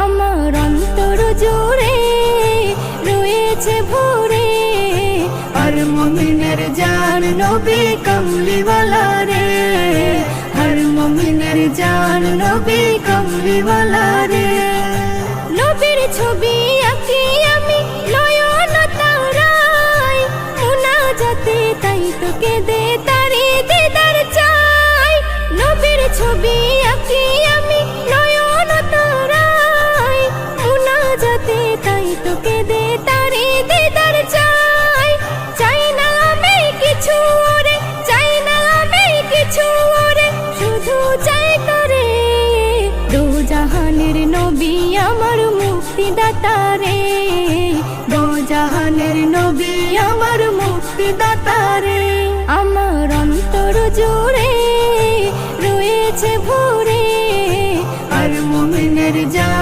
আমার অন্তর জুড়ে রয়েছে ভরে। আর মুমিনের জান নবী কমলিওয়ালা রে, হর মুমিনের জান নবী কমলিওয়ালা রে। নবীর ছবি আঁকি আমি নয়ন তারাই, মুনাজাতে তাই তোকে দে তারি দিদার চাই। নবীর ছবি আঁকি আমি নয়ন তারাই, মুনাজাতে তাই তোকে দে তারি দিদার চাই। চাই না আমি কিছু ওরে, চাই না আমি কিছু ওরে, শুধু চাই তোরে। দো জাহানের নবী আমার মুক্তিদাতা রে, দো জাহানের নবী আমার মুক্তিদাতা রে। আমার অন্তর জুড়ে রয়েছে ভরে, আর মুমিনের জান